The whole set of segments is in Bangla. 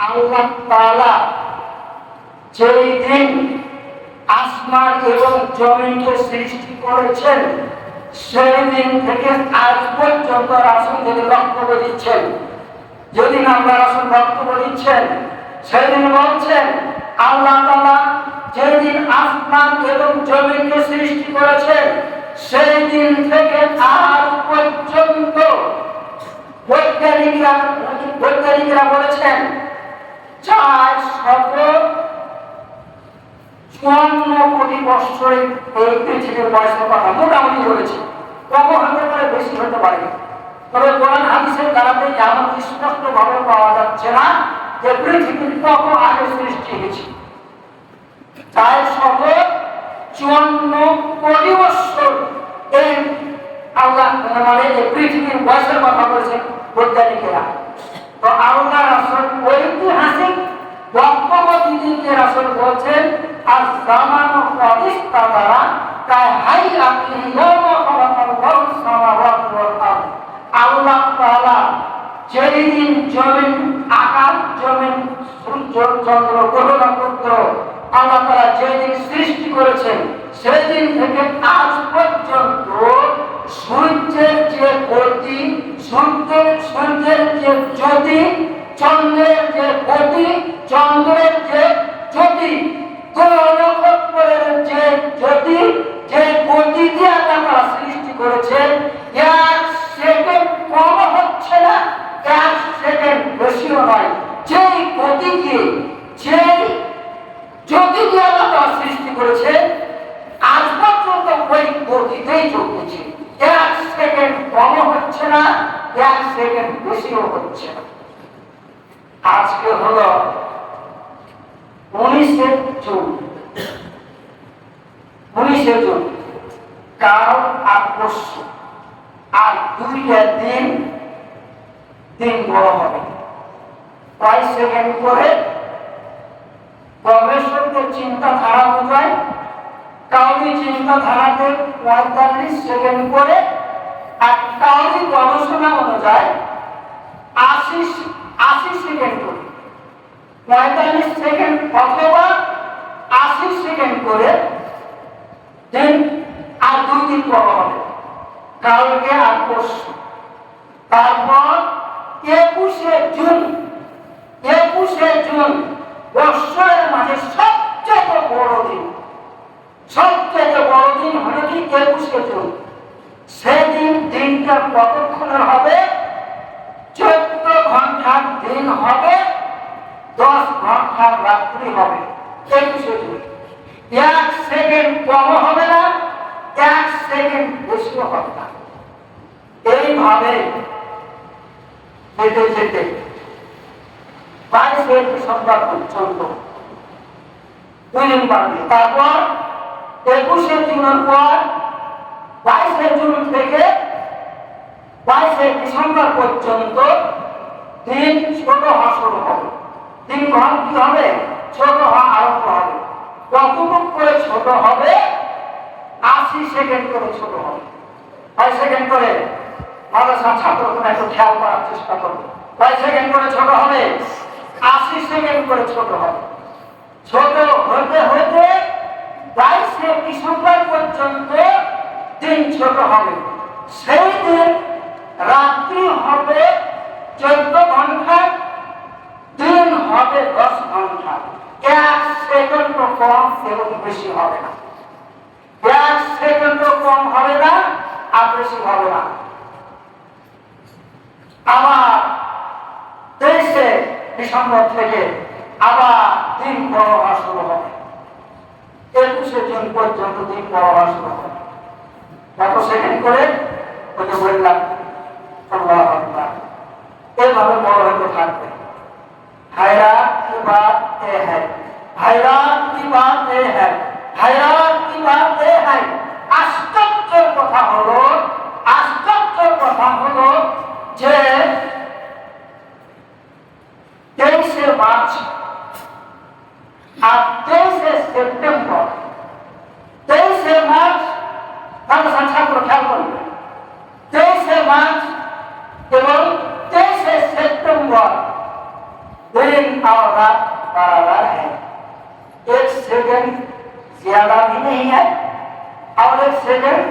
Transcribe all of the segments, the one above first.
আল্লাহ তাআলা যেই দিন আসমান এবং জমিনকে সৃষ্টি করেছেন সেই দিন থেকে আজ পর্যন্ত রাসূল যদি বক্তব্য দিচ্ছেন, যদি আমরা রাসূল বক্তব্য দিচ্ছেন, সেদিন বলছেন আল্লাহ তাআলা যেদিন আসমান এবং জমিনকে সৃষ্টি করেছেন সেই দিন থেকে আজ পর্যন্ত বৈজ্ঞানিকরা বলেছেন 454 কোটি বছরে এই পৃথিবীর বয়সের কথা মোটামুটি বলেছে। কম হতে পারে, বেশি হতে পারে, তবে কোরআন হাদিসের দ্বারাতে এমন স্পষ্ট ভাবে পাওয়া যাচ্ছে না যে পৃথিবীর কত আগে সৃষ্টি হয়েছে। 454 কোটি বছর এই আল্লাহ মানে এই পৃথিবীর বয়সের কথা বলেছেন বৈজ্ঞানিকেরা। তো আল্লাহ রাসূল ঐতিহাসিক বক্তব্য দিতে রাসূল বলছেন আর জামানু ফারিস্তারা কায় হাইয়াতি ইয়াওমা খালাকাল্লাহু সামাওয়াতি ওয়াল আরদ। আল্লাহ তাআলা যেদিন জমিন, আকাশ, জমিন, সূর্য, চন্দ্র, গ্রহ, নক্ষত্র আল্লাহ তাআলা যেদিন সৃষ্টি করেছেন সেদিন থেকে আজ পর্যন্ত সূর্যের যে গতি, সূর্যের যে জ্যোতি, চন্দ্রের যে গতি, চন্দ্রের যে জ্যোতি, গ্রহ নক্ষত্রের যে জ্যোতি, যে গতি দিয়ে আল্লাহ তাআলা সৃষ্টি করেছেন 1 সেকেন্ড কম হচ্ছে না, 1 সেকেন্ড বেশিও নয়। যেই গতি দিয়ে, যেই জ্যোতি দিয়ে আল্লাহ তাআলা সৃষ্টি করেছেন আজ পর্যন্ত ওই গতিতেই চলছে। 1 সেকেন্ড কম হচ্ছে না, 1 সেকেন্ড বেশিও হচ্ছে না। আজকে হলো 19শে জুন। কাল আর পরশু আর 2টা দিন বড় হবে। কয় সেকেন্ড করে গবেষকদের চিন্তাধারা অনুযায়ী কাউরি চিন্তাধারাতে 45 সেকেন্ড করে, আর কাউরি গবেষণা অনুযায়ী 80 সেকেন্ড করে, 45 সেকেন্ড অথবা 80 সেকেন্ড করে দিন আর 2 দিন বড় হবে, কালকে আর পরশু। তারপর 21শে জুন বৎসরের মাঝে সবচেয়ে বড় দিন হলো কি 21শে জুন। সেদিন দিনটা কতক্ষণের হবে? 14 ঘন্টার দিন হবে, 10 ঘন্টার রাত্রি হবে। 21শে জুন 1 সেকেন্ড কম হবে না, 1 সেকেন্ড বেশিও হবে না। এইভাবে যেতে যেতে 22শে ডিসেম্বর পর্যন্ত 2 দিন বাড়বে। তারপর 21শে জুনের পর 22শে জুন থেকে 22শে ডিসেম্বর পর্যন্ত দিন ছোট হওয়া শুরু হবে। দিন কি হবে? ছোট হওয়া আরম্ভ হবে। কতটুকু করে ছোট হবে? 80 সেকেন্ড করে ছোট হবে। 5 সেকেন্ড করে মাদ্রাসা ছাত্ররা একটু খেয়াল করার চেষ্টা করবে। 5 সেকেন্ড করে ছোট হবে, 80 সেকেন্ড করে ছোট হবে। ছোট হতে হতে 22শে ডিসেম্বর পর্যন্ত দিন ছোট হবে। সেই দিন রাত্রি হবে 14 ঘন্টা, দিন হবে 10 ঘন্টা। 1 সেকেন্ড কম এবং বেশি হবে না, 1 সেকেন্ড কম হবে না আর বেশি হবে না। আবার 23শে ডিসেম্বর থেকে আবার দিন বড় হওয়া শুরু হবে। 21শে জুন পর্যন্ত দিন বড় হওয়া শুরু হবে। কত সেকেন্ড করে? ওই যে বললাম, আল্লাহু আকবার। এইভাবে বড় হতে থাকবে। हैरात की बात यह है, हैरात की बात यह है, हैरात की बात यह है। আশ্চর্যের কথা হলো যে 23শে মার্চ আর 23শে সেপ্টেম্বর, 23শে মার্চ ছাত্র খেয়াল করবে, 23শে মার্চ এবং 23শে সেপ্টেম্বর দিন और रात बराबर है, 1 सेकंड ज्यादा भी नहीं है और 1 सेकंड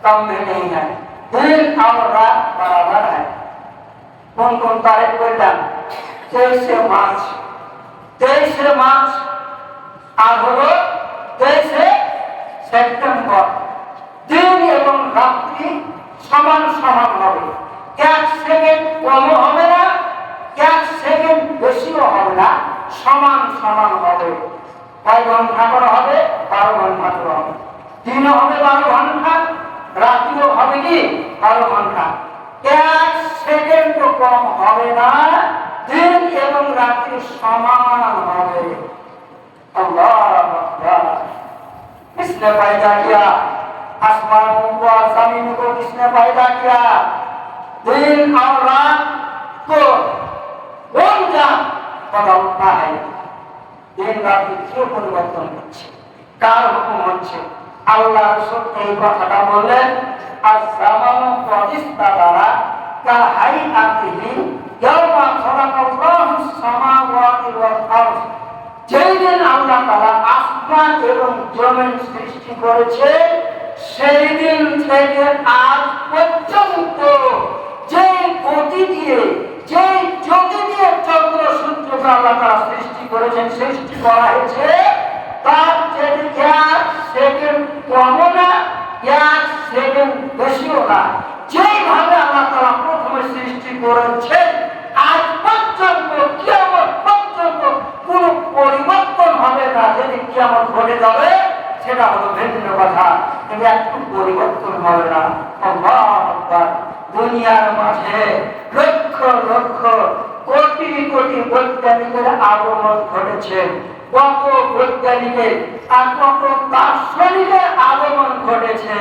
कम भी नहीं है, दिन और रात बराबर है। कौन तारीख করলাম? 23 মার্চ। 23 মার্চ আর হলো 23 সেপ্টেম্বর। দিন এবং রাত্রি সমান সমান হবে, 1 সেকেন্ড কম হবে না, 1 সেকেন্ড বেশিও হবে না, সমান সমান হবে। কয় ঘন্টা করে হবে? 12 ঘন্টা করে হবে। দিনও হবে 12 ঘন্টা, রাত্রিও হবে কি 12 ঘন্টা। 1 সেকেন্ড কম হবে না, দিন এবং রাত্রি সমান হবে। আল্লাহু আকবার। किसने पैदा किया? आसमानों को और जमीन को किसने पैदा किया? दिन और रात को कौन जान बदलता है? दिन रात क्यों परिवर्तन होच्छे? कार हुकुम होच्छे? আল্লাহ রাসূল এই কথাটা বললেন, আস-সামানু কদিস্তাদারা কা হাইআতিহি ইয়াওমা খালাকাল্লাহুস সামাওয়াতি ওয়াল আরদ। যেদিন আল্লাহ তাআলা আসমান এবং জমিন সৃষ্টি করেছে, সেই দিন থেকে আজ পর্যন্ত যে গতি দিয়ে, যে জ্যোতি দিয়ে চন্দ্র সূর্যকে আল্লাহ তাআলা সৃষ্টি করেছেন, সৃষ্টি করা হয়েছে, তার যদি 1 সেকেন্ড কমও না, 1 সেকেন্ড বেশিও না। যেভাবে আল্লাহ তাআলা প্রথমে সৃষ্টি করেছেন, আজ পর্যন্ত কিয়ামত পর্যন্ত কোনো পরিবর্তন হবে না। যদি কিয়ামত ঘটে যাবে সেটা হলো ভিন্ন কথা, কিন্তু একটু পরিবর্তন হবে না। আল্লাহু আকবার। দুনিয়ার মাঝে লক্ষ লক্ষ কোটি কোটি বৈজ্ঞানিকের আগমন ঘটেছে, কত বৈজ্ঞানিকের আর কত দার্শনিকের আগমন ঘটেছে।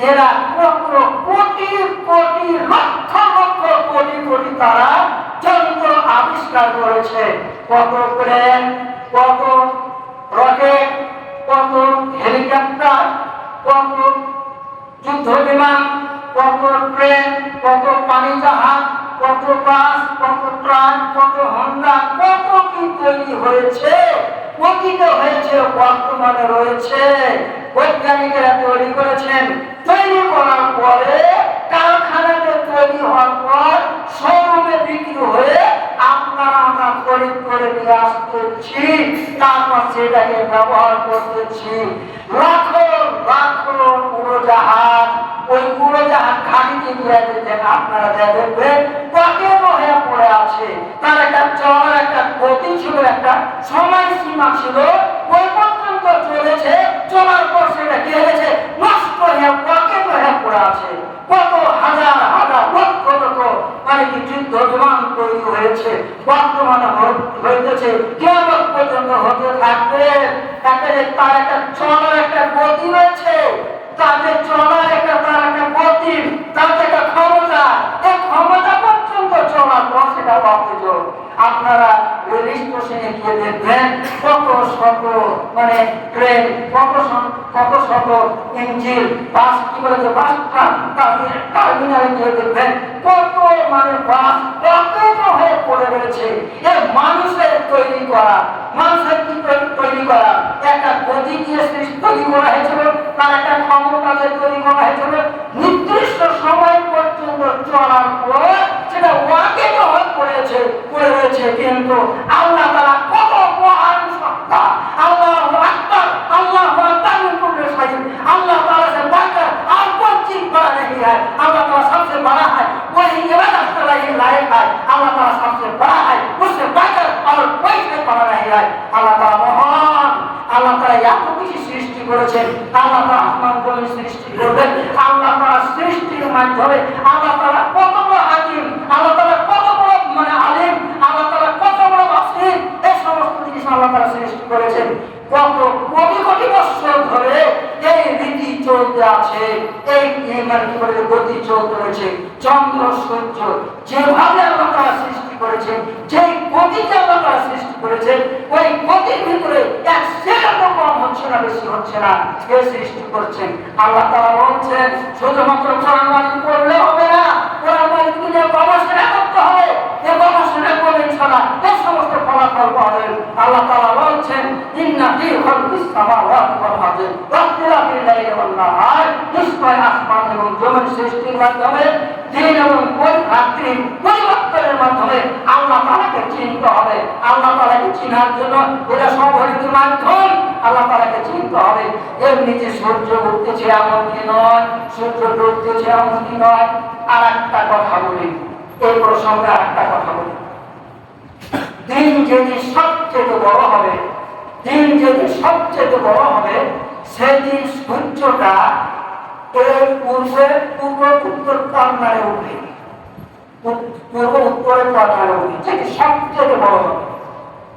এরা কত কোটি কোটি লক্ষ লক্ষ কোটি কোটি তারা যন্ত্র আবিষ্কার করেছে, কত প্লেন, কত রকেট, কত হেলিকপ্টার, কত যুদ্ধ বিমান, কত ট্রেন, কত পানি জাহাজ, কত বাস, কত ট্রাক, কত হন্ডা, কত কি তৈরি হয়েছে, অতীত হয়েছে, বর্তমানে রয়েছে। বৈজ্ঞানিকেরা তৈরি করেছেন, তৈরি করার পরে কারখানাতে তৈরি হওয়ার পর শোরুমে বিক্রি হয়ে আপনারা আমরা খরিদ করে নিয়ে আসতেছি, তারপর সেটাকে ব্যবহার করতেছি। লাখো লাখো উড়োজাহাজ, ওই উড়োজাহাজ ঘাটিতে গিয়ে যেতেন, আপনারা দেখবেন পকেট হয়ে পড়ে আছে। তার একটা চলার একটা গতি ছিল, একটা সময় সীমা ছিল, ওই পর্যন্ত চলেছে, চলার পর সেটা কি হয়েছে? নষ্ট হয়ে পকেট হয়ে পড়ে আছে। কত হাজার হাজার লক্ষ লক্ষ মানে কি যুদ্ধ বিমান তৈরি হয়েছে, বর্তমানে হইতেছে, কিয়ামত পর্যন্ত হতে থাকবে। তার একটা চলার একটা গতি রয়েছে, তাদের চলার একটা তার একটা গতি, তার একটা ক্ষমতা, এই ক্ষমতা পর্যন্ত চলার পর সেটা অকেজ। আপনারা রেল স্টেশনে গিয়ে দেখবেন কত শত মানে ট্রেন, কত শত ইঞ্জিন, বাস কি বলে যে বাস টার্মিনালে গিয়ে দেখবেন কত মানে বাস অকেজ হয়ে পড়ে রয়েছে। এই মানুষের তৈরি করা, মানুষের কি তৈরি করা, একটা গতি দিয়ে তৈরি করা হয়েছিল, তার একটা ক্ষমতা দিয়ে তৈরি করা হয়েছিল, নির্দিষ্ট সময় পর্যন্ত চলার পর সেটা অকেজ হয়ে পড়ে রয়েছে। কিন্তু আল্লাহ তাআলা কত মহান সত্তা, আল্লাহু আকবার, আল্লাহু আকবার কুল্লু শাইইন। আল্লাহ তাআলা से बढ़कर और कोई चीज बड़ा नहीं है। अल्लाह ताला सबसे बड़ा है, वही इबादत के लायक है। अल्लाह ताला सबसे बड़ा है, उससे बढ़कर और कोई से बड़ा नहीं है। अल्लाह ताला महान। আল্লাহ তাআলা এত কিছু সৃষ্টি করেছেন। আল্লাহ তাআলা আসমান জমিন সৃষ্টি করবেন, আল্লাহ তাআলা সৃষ্টির মাধ্যমে আল্লাহ তাআলা কত বড় হাকিম, আল্লাহ তাআলা কত বড় মানে আলিম, আল্লাহ তাআলা কত বড় বাসির, এই সমস্ত জিনিস আল্লাহ তাআলা সৃষ্টি করেছেন। কত কোটি কোটি বছর ধরে এই রীতি চলতে আছে, এই মানে কি বলে গতি চলতে রয়েছে। চন্দ্র সূর্য যেভাবে আল্লাহ তাআলা সৃষ্টি করেছেন, যে গতিতে আল্লাহ তাআলা সৃষ্টি করেছেন, ওই গতির ভিতরে এক সেকেন্ড কম হচ্ছে না, বেশি হচ্ছে না, কে সৃষ্টি করছেন? আল্লাহ তাআলা বলছেন শুধুমাত্র কোরআন মাজিদ পড়লে হবে না, কোরআন মাজিদ নিয়ে গবেষণা করতে হবে। এই গবেষণা করলে ইনশাআল্লাহ এই সমস্ত বলেন, আল্লাহ তাআলা বলছেন ইন্না ফি খালকিস সামাওয়াতি ওয়াল আরদি ওয়াখতিলাফিল লাইলি ওয়ান নাহার, নিশ্চয় আসমান এবং জমিন সৃষ্টির মাধ্যমে দিন এবং রাত্রির পরিবর্তনের মাধ্যমে আল্লাহ তাআলাকে চিনতে হবে। আল্লাহ তাআলাকে চিনার জন্য এটা সম্পর্কিত মাধ্যম, আল্লাহ তাআলাকে চিনতে হবে। এমনি যে সূর্য উঠতেছে এমন কি নয়, সূর্য ডুবতেছে এমন কি নয়। আর একটা কথা বলি, এই প্রসঙ্গে আর একটা কথা বলি, দিন যেদিন সবচেয়ে বড় হবে, দিন যেদিন সবচেয়ে বড় হবে, সেদিন সূর্যটা এর পূর্বে পূর্ব উত্তর কর্নারে উঠবে, পূর্ব উত্তরের কর্নারে উঠবে, যেটি সবচেয়ে বড় হবে।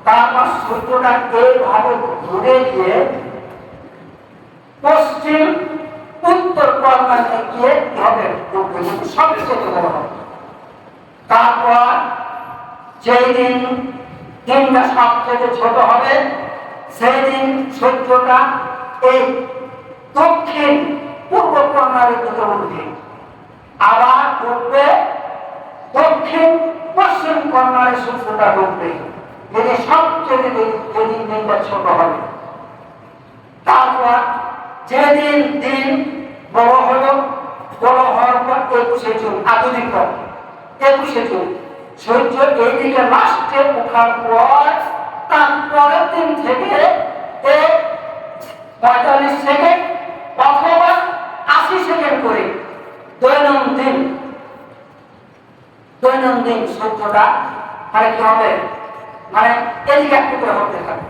তারপর সূর্যটা এইভাবে ঘুরে গিয়ে পশ্চিম উত্তর কর্নারে গিয়ে হবে উঠবে, সবচেয়ে বড় হবে। তারপর যেই দিন দিনটা সবচেয়ে ছোট হবে, সেই দিন সূর্যটা এই দক্ষিণ পূর্ব কর্নারের দিকে উঠবে, আবার উঠবে দক্ষিণ পশ্চিম কর্নারে সূর্যটা ডুববে, যেদিন সবচেয়ে যেদিন দিনটা ছোট হবে। তারপর যেদিন দিন বড় হলো, বড় হওয়ার পর 21শে জুন, আধুনিক 21শে জুন সূর্য এইদিকে লাস্টে ওঠার পর তারপরের দিন থেকে 45 সেকেন্ড অথবা 80 সেকেন্ড করে দৈনন্দিন সূর্যটা মানে কি হবে, মানে এদিকে একটু করে হতে থাকবে।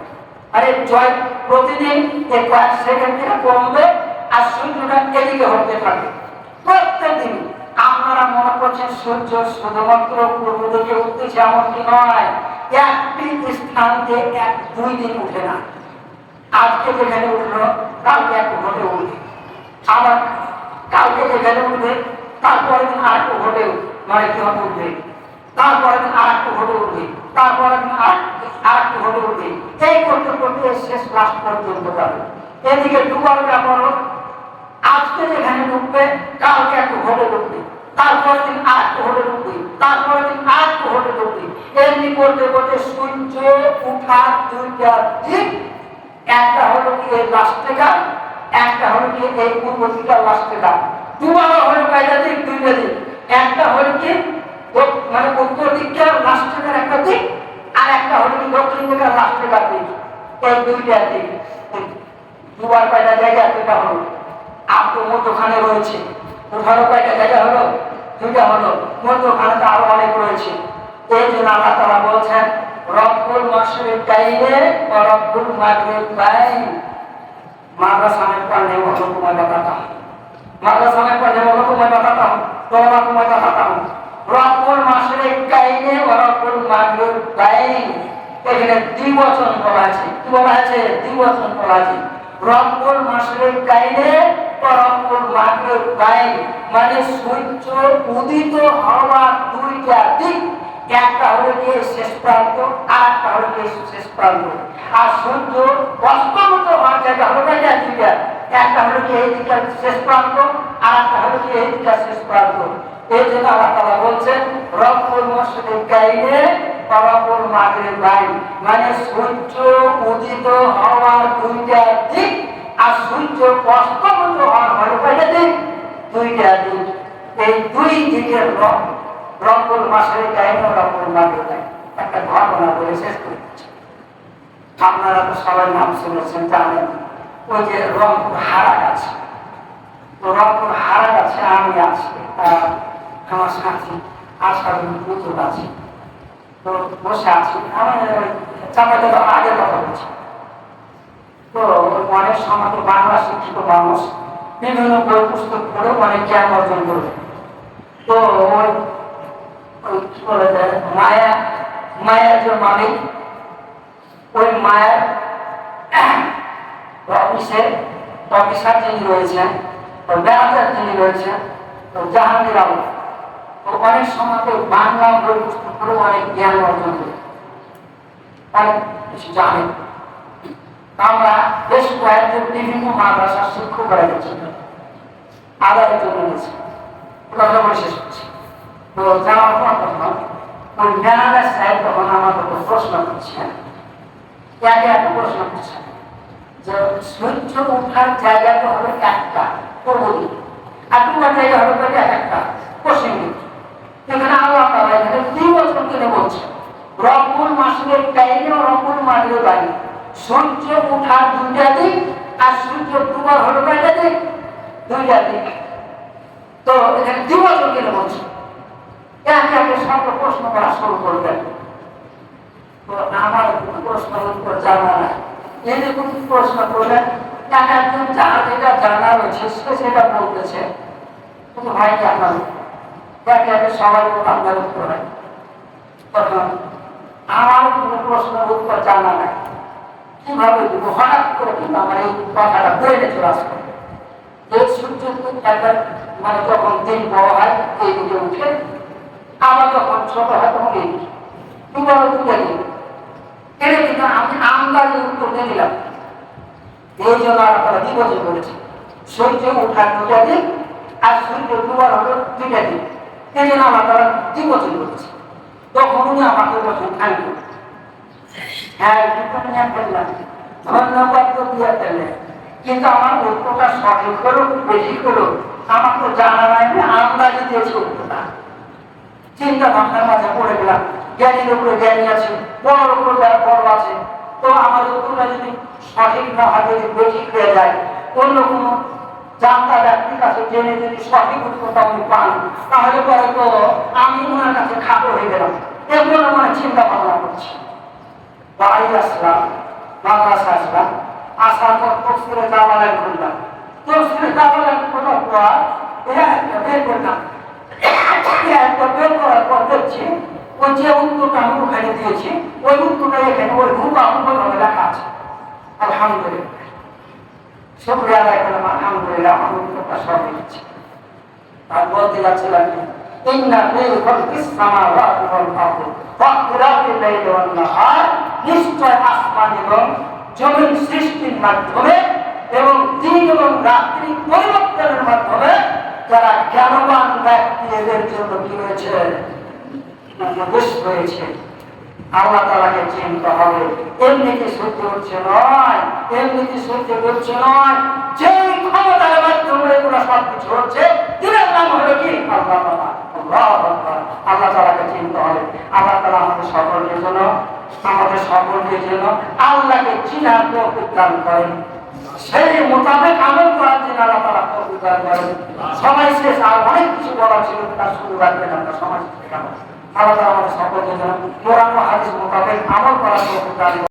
আরে জয় প্রতিদিন কয়েক সেকেন্ড থেকে কমবে আর সূর্যটা এদিকে হতে থাকবে প্রত্যেকদিন। আপনারা মনে করছেন সূর্য শুধুমাত্র পূর্ব দিকে উঠতেছে এমনকি নয়, একটি স্থানতে 1-2 দিন উঠে না। আজকে যেখানে উঠলো কালকে একটু ঘটে উঠবে, আবার কালকে যেখানে উঠবে তারপরে দিন আর একটু ঘটে মানে কি হবে উঠবে, তারপরে দিন আর একটু ঘটে উঠবে, তারপরে দিন আর একটু ঘটে উঠবে, এই করতে করতে শেষ লাস্ট পর্যন্ত যাবে। এদিকে ডুবার ব্যাপার, আজকে যেখানে ঢুকবে কালকে একটু ঘটে ঢুকবে, তারপরে দিন আর একটু ঘটে ঢুকবে, তারপরে দিন আর একটু ঘটে ঢুকবে। এমনি করতে করতে সূর্য উঠার 2টা দিক, একটা হলো কি এই লাস্টেটা, একটা হলো কি এই পূর্ব দিকের লাস্টেটা। দুবার হলো কয়টা দিক, 2টা দিক। একটা হলো কি মানে উত্তর দিকের লাস্টের একটা দিক, আর একটা হলো কি দক্ষিণ দিকের লাস্টের দিক। এই 2টা দিক দুবার কয়টা জায়গা, 2টা হলো। আপনি মধ্যখানে রয়েছে, ওখানে কয়টা জায়গা হলো, 2টা হলো। মধ্যখানে তো আরো অনেক রয়েছে। এই জন্য আল্লাহ তাআলা বলছেন রব্বুল মাশরিকাইনে ওয়া রব্বুল মাগরিবাইন। মাদ্রাসা में पढ़ने वालों को मैं बताता हूँ, माद्रासा में पढ़ने वालों को मैं बताता हूँ, तोबा को मैं बताता हूँ। रब्बुल माशरिकाइने ওয়া রব্বুল মাগরিবাইন, এখানে দ্বিবচন বলা আছে। কি বলা আছে? দ্বিবচন বলা আছে। রব্বুল মাশরিকাইনে ওয়া রব্বুল মাগরিবাইন মানে সূর্য উদিত হওয়ার 2টা দিক, একটা হলো কি শেষ প্রান্ত আর একটা হলো কি শেষ প্রান্ত। আর সূর্য অস্তমিত হওয়ার জায়গা হলো কয়টা? 2টা, একটা হলো কি এই দিকের শেষ প্রান্ত আর একটা হলো কি এই দিকের শেষ প্রান্ত। এই জন্য আল্লাহ তাআলা বলছেন রব্বুল মাশরিকাইনে ওয়া রব্বুল মাগরিবাইন মানে সূর্য উদিত হওয়ার 2টা দিক আর সূর্য অস্তমিত হওয়ার হলো কয়টা দিক? 2টা দিক। এই 2 দিকের রব্বুল মাশরিকাইন ওয়া রব্বুল মাগরিবাইন। একটা ঘটনা বলে শেষ করছি। আপনারা তো সবাই নাম শুনেছেন, জানেন, ওই যে রংপুর হারা গাছে, তো রংপুর হারা গাছে আমি আছি, আমার সাথী আশারুল পুতুল আছে, তো বসে আছি। আমি চাপাতে আগে কথা বলছি। তো অনেক সময় তো বাংলা শিক্ষিত মানুষ বিভিন্ন বই পুস্তক পড়ে অনেক জ্ঞান অর্জন করবে। তো ওই কি বলে যায় মায়ের যে মালিক, ওই মায়ের অফিসার যিনি রয়েছেন, ম্যানেজার যিনি রয়েছেন, জাহাঙ্গীর আলম, তো অনেক সময় তো বাংলা বই পুস্তক পড়ে অনেক জ্ঞান অর্জন করে, অনেক কিছু জানে। আমরা বেশ কয়েকজন বিভিন্ন মাদ্রাসার শিক্ষক রয়েছে, আদায়ের জন্য গেছি, কথা বলে শেষ করছি। তো যাওয়ার পর তখন ওই ম্যানেজার সাহেব তখন আমাদের প্রশ্ন করছেন আগে একটা প্রশ্ন করছে যে সূর্য ওঠার জায়গাটা হবে একটা পূর্ব দিক, আর ডুবার জায়গা হবে একটা পশ্চিম দিক। এখানে আল্লাহ তাআলা এখানে 2 বছর কেন বলছে রব্বুল মাসিরের টাইমে ও রব্বুল মাসিরের বাইরে সূর্য ওঠার 2টা দিক আর সূর্য ডুবার হলো কয়টা দিক? 2টা দিক। তো এখানে 2 বছর কেন বলছে? একে একে সব প্রশ্ন করা শুরু করবেন। তো আমার প্রশ্ন উত্তর জানা নাই, এরকম প্রশ্ন করলেন এক একজন যার যেটা জানা রয়েছে সেটা বলতেছে, কিন্তু ভাই আপনার একে একে সবাই আপনার উত্তর হয়। তখন আমার কোনো প্রশ্নের উত্তর জানা নাই, কিভাবে দিব? হঠাৎ করে কিন্তু আমার এই কথাটা বেড়ে চলে আসবে। এই সূর্য একবার মানে যখন দিন বড় হয় এই দিকে উঠে, আবার যখন ছোট হয় তখন এই দুবার উঠে দিন। এটা কিন্তু আমি আন্দাজে উত্তর দিয়ে দিলাম। এই জন্য আপনারা দিবসে বলেছি সূর্য ওঠার 2টা দিক আর সূর্য দুবার হলো 2টা দিক। এই জন্য আপনারা দিবসে বলেছি। তখন উনি আমাকে বলছেন থ্যাংক ইউ, হ্যাঁ ফেললাম, ধন্যবাদ তো দিয়ে ফেললেন, কিন্তু আমার উত্তরটা সঠিক হলো বেশি হলো আমার তো জানা নাই, আমি আন্দাজে দিয়েছি উত্তরটা। চিন্তা ভাবনার মাঝে পড়ে গেলাম, জ্ঞানীর উপরে জ্ঞানী আছে, বড়র উপর বড় আছে। তো আমার উত্তরটা যদি সঠিক না হয়, যদি বেঠিক হয়ে যায়, অন্য কোনো জানতা ব্যক্তির কাছে জেনে যদি সঠিক উত্তরটা উনি পান, তাহলে পরে তো আমি ওনার কাছে খাটো হয়ে গেলাম। এগুলো মানে চিন্তা ভাবনা করছি। বাড়ি আসলাম, মাদ্রাসা আসলাম, আসার পর তফসিরে জামালায় ঘুরলাম। তফসিরে জামালায় ঘোরার পর বের করলাম, বের করার পর দেখছি ওই যে উত্তরটা আমি ওখানে দিয়েছি ওই উত্তরটা এখানে ওই হুবহু লেখা আছে। আলহামদুলিল্লাহ, শুকরিয়া আদায় করলাম, আলহামদুলিল্লাহ আমার উত্তরটা সঠিক হচ্ছে। আর বলতে যাচ্ছিলাম ইন্না ফি খালকিস সামাওয়াতি ওয়াল আরদি ওয়াখতিলাফিল লাইলি ওয়ান নাহার, নিশ্চয় আসমান এবং জমিন সৃষ্টির মাধ্যমে এবং দিন এবং রাত্রি পরিবর্তনের মাধ্যমে যারা জ্ঞানবান ব্যক্তি এদের জন্য কি হয়েছে? হয়েছে। আল্লাহ তাআলাকে চিনতে হবে। এমনি কি সূর্য উঠছে নয়, এমনি কি সূর্য উঠছে নয়, যে ক্ষমতার মাধ্যমে এগুলো সবকিছু হচ্ছে, দিনের নাম হলো কি? আল্লাহ তাআলা। আল্লাহ তাআলাকে চিনতে হবে। আল্লাহ তাআলা আমাদের সকলের জন্য আল্লাহকে চিনার তৌফিক দান করেন, সেই মোতাবেক আমল করার জন্য আল্লাহ তাআলা তৌফিক দান করেন। সময় শেষ, আর অনেক কিছু বলার ছিল, তার শুরু রাখবেন আমরা সমাজ থেকে। আল্লাহ তাআলা আমাদের সকলের জন্য কোরআন ও হাদিস মোতাবেক আমল করার তৌফিক দান করেন।